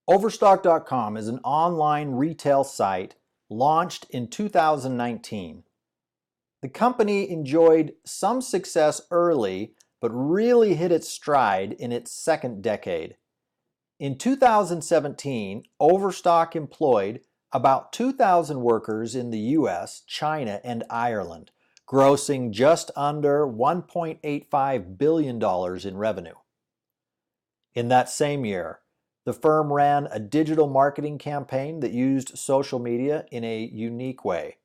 Overstock.com is an online retail site launched in 2019. The company enjoyed some success early, but really hit its stride in its second decade. In 2017, Overstock employed about 2,000 workers in the US, China, and Ireland, grossing just under $1.85 billion in revenue. In that same year, the firm ran a digital marketing campaign that used social media in a unique way.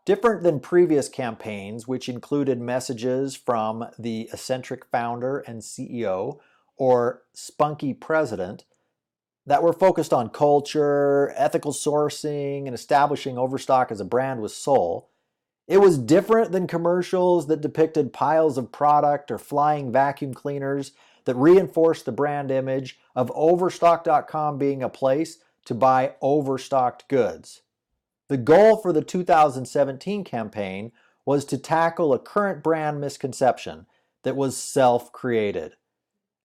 Different than previous campaigns, which included messages from the eccentric founder and CEO or spunky president that were focused on culture, ethical sourcing, and establishing Overstock as a brand with soul, it was different than commercials that depicted piles of product or flying vacuum cleaners that reinforced the brand image of Overstock.com being a place to buy overstocked goods. The goal for the 2017 campaign was to tackle a current brand misconception that was self-created.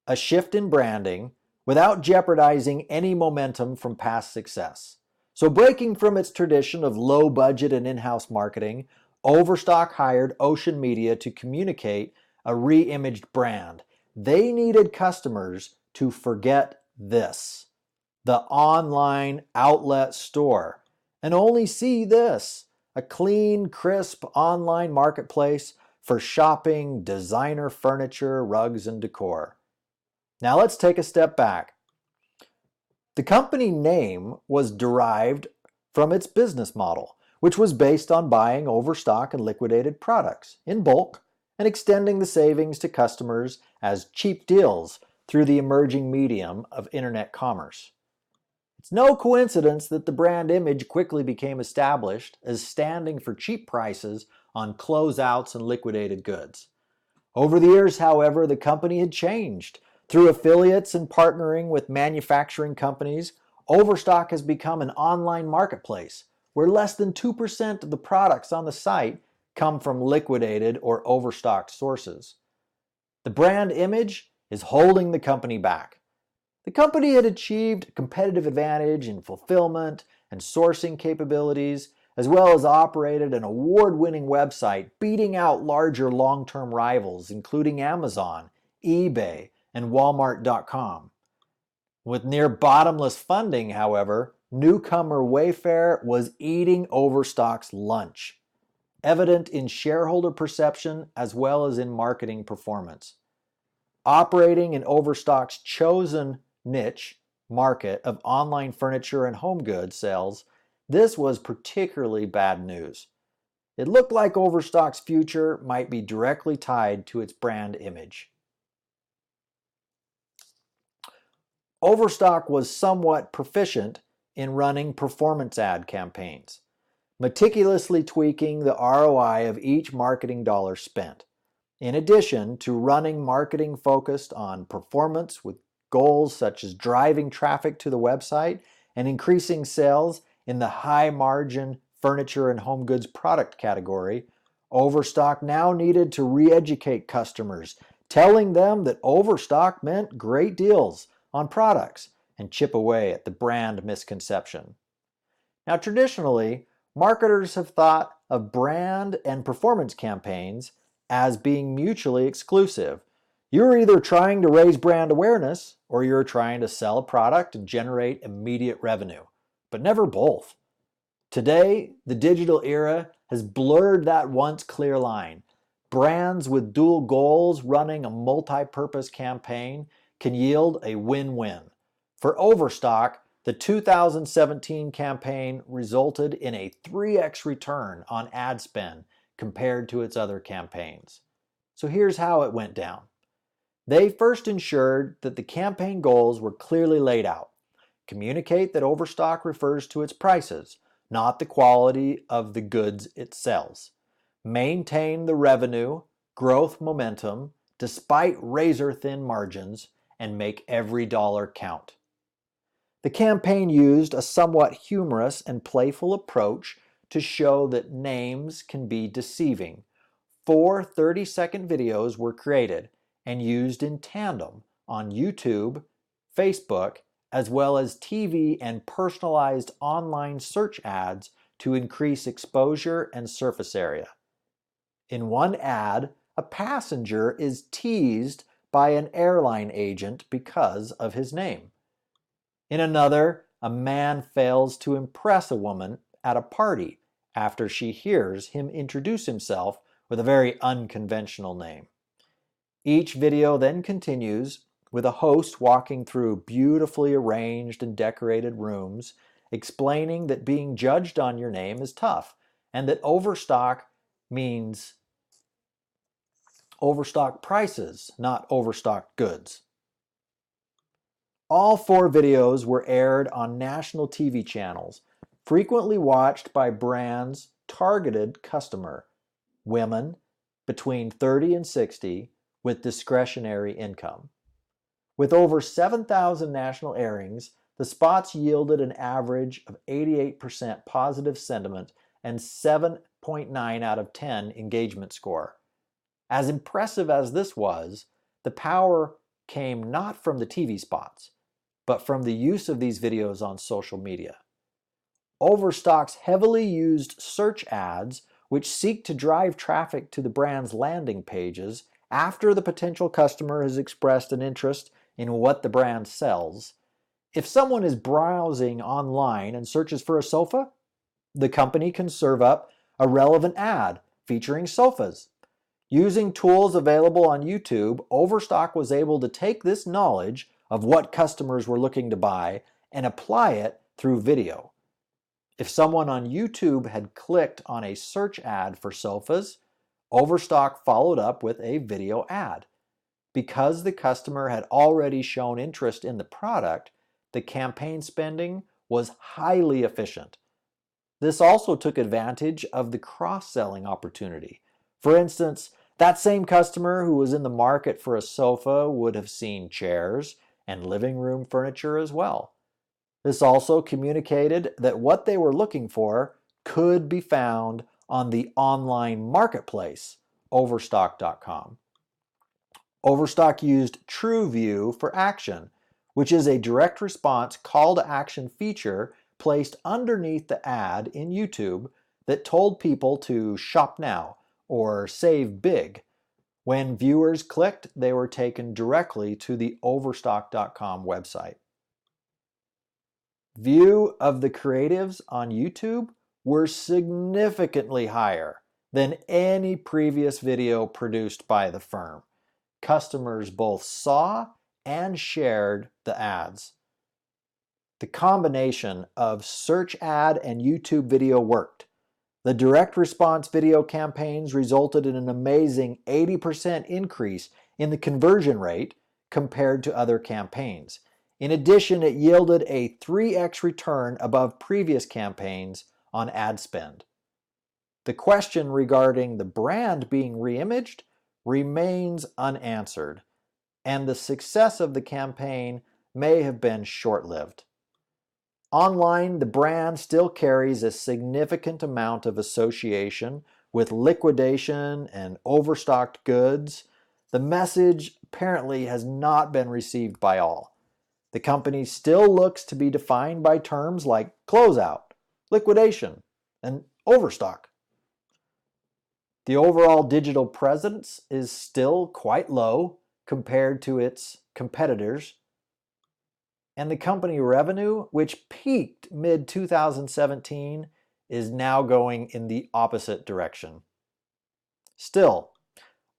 A shift in branding without jeopardizing any momentum from past success. So breaking from its tradition of low budget and in-house marketing, Overstock hired Ocean Media to communicate a re-imaged brand. They needed customers to forget this, the online outlet store, and only see this, a clean, crisp online marketplace for shopping, designer furniture, rugs, and decor. Now let's take a step back. The company name was derived from its business model, which was based on buying overstock and liquidated products in bulk and extending the savings to customers as cheap deals through the emerging medium of internet commerce. It's no coincidence that the brand image quickly became established as standing for cheap prices on closeouts and liquidated goods. Over the years, however, the company had changed. Through affiliates and partnering with manufacturing companies, Overstock has become an online marketplace where less than 2% of the products on the site come from liquidated or overstocked sources. The brand image is holding the company back. The company had achieved competitive advantage in fulfillment and sourcing capabilities, as well as operated an award-winning website beating out larger long-term rivals, including Amazon, eBay, and Walmart.com. With near bottomless funding, however, newcomer Wayfair was eating Overstock's lunch, evident in shareholder perception as well as in marketing performance. Operating in Overstock's chosen niche market of online furniture and home goods sales, this was particularly bad news. It looked like Overstock's future might be directly tied to its brand image. Overstock was somewhat proficient in running performance ad campaigns, meticulously tweaking the ROI of each marketing dollar spent. In addition to running marketing focused on performance with goals such as driving traffic to the website and increasing sales in the high-margin furniture and home goods product category, Overstock now needed to re-educate customers, telling them that Overstock meant great deals on products and chip away at the brand misconception. Now, traditionally, marketers have thought of brand and performance campaigns as being mutually exclusive. You're either trying to raise brand awareness or you're trying to sell a product and generate immediate revenue, but never both. Today, the digital era has blurred that once clear line. Brands with dual goals running a multi-purpose campaign can yield a win-win. For Overstock, the 2017 campaign resulted in a 3x return on ad spend compared to its other campaigns. So here's how it went down. They first ensured that the campaign goals were clearly laid out. Communicate that Overstock refers to its prices, not the quality of the goods it sells. Maintain the revenue, growth momentum, despite razor-thin margins, and make every dollar count. The campaign used a somewhat humorous and playful approach to show that names can be deceiving. 4 30-second videos were created and used in tandem on YouTube, Facebook, as well as TV and personalized online search ads to increase exposure and surface area. In one ad, a passenger is teased by an airline agent because of his name. In another, a man fails to impress a woman at a party after she hears him introduce himself with a very unconventional name. Each video then continues with a host walking through beautifully arranged and decorated rooms, explaining that being judged on your name is tough, and that overstock means overstock prices, not overstocked goods. All 4 videos were aired on national TV channels, frequently watched by brands' targeted customer, women between 30 and 60 with discretionary income. With over 7,000 national airings, the spots yielded an average of 88% positive sentiment and 7.9 out of 10 engagement score. As impressive as this was, the power came not from the TV spots, but from the use of these videos on social media. Overstock's heavily used search ads, which seek to drive traffic to the brand's landing pages after the potential customer has expressed an interest in what the brand sells. If someone is browsing online and searches for a sofa, the company can serve up a relevant ad featuring sofas. Using tools available on YouTube, Overstock was able to take this knowledge of what customers were looking to buy and apply it through video. If someone on YouTube had clicked on a search ad for sofas, Overstock followed up with a video ad. Because the customer had already shown interest in the product, the campaign spending was highly efficient. This also took advantage of the cross-selling opportunity. For instance, that same customer who was in the market for a sofa would have seen chairs and living room furniture as well. This also communicated that what they were looking for could be found on the online marketplace, Overstock.com. Overstock used TrueView for Action, which is a direct response call to action feature placed underneath the ad in YouTube that told people to shop now or save big. When viewers clicked, they were taken directly to the Overstock.com website. View of the creatives on YouTube were significantly higher than any previous video produced by the firm. Customers both saw and shared the ads. The combination of search ad and YouTube video worked. The direct response video campaigns resulted in an amazing 80% increase in the conversion rate compared to other campaigns. In addition, it yielded a 3x return above previous campaigns on ad spend. The question regarding the brand being reimaged remains unanswered, and the success of the campaign may have been short-lived. Online, the brand still carries a significant amount of association with liquidation and overstocked goods. The message apparently has not been received by all. The company still looks to be defined by terms like closeout, liquidation, and overstock. The overall digital presence is still quite low compared to its competitors, and the company revenue, which peaked mid-2017, is now going in the opposite direction. Still,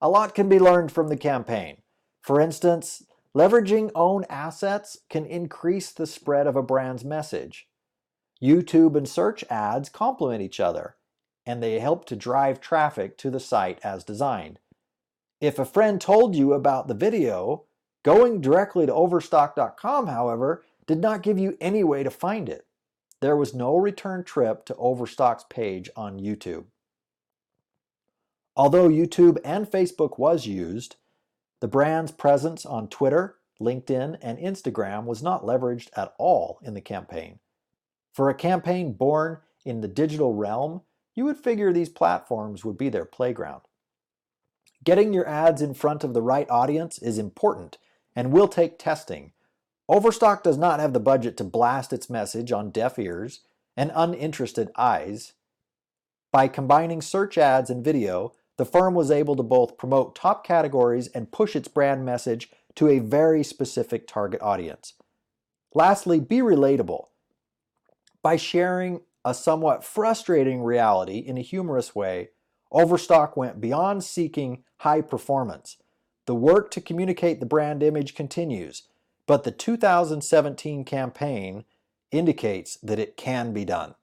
a lot can be learned from the campaign. For instance, leveraging own assets can increase the spread of a brand's message. YouTube and search ads complement each other, and they help to drive traffic to the site as designed. If a friend told you about the video, going directly to Overstock.com, however, did not give you any way to find it. There was no return trip to Overstock's page on YouTube. Although YouTube and Facebook was used, the brand's presence on Twitter, LinkedIn, and Instagram was not leveraged at all in the campaign. For a campaign born in the digital realm, you would figure these platforms would be their playground. Getting your ads in front of the right audience is important and will take testing. Overstock does not have the budget to blast its message on deaf ears and uninterested eyes. By combining search ads and video, the firm was able to both promote top categories and push its brand message to a very specific target audience. Lastly, be relatable. By sharing a somewhat frustrating reality in a humorous way, Overstock went beyond seeking high performance. The work to communicate the brand image continues, but the 2017 campaign indicates that it can be done.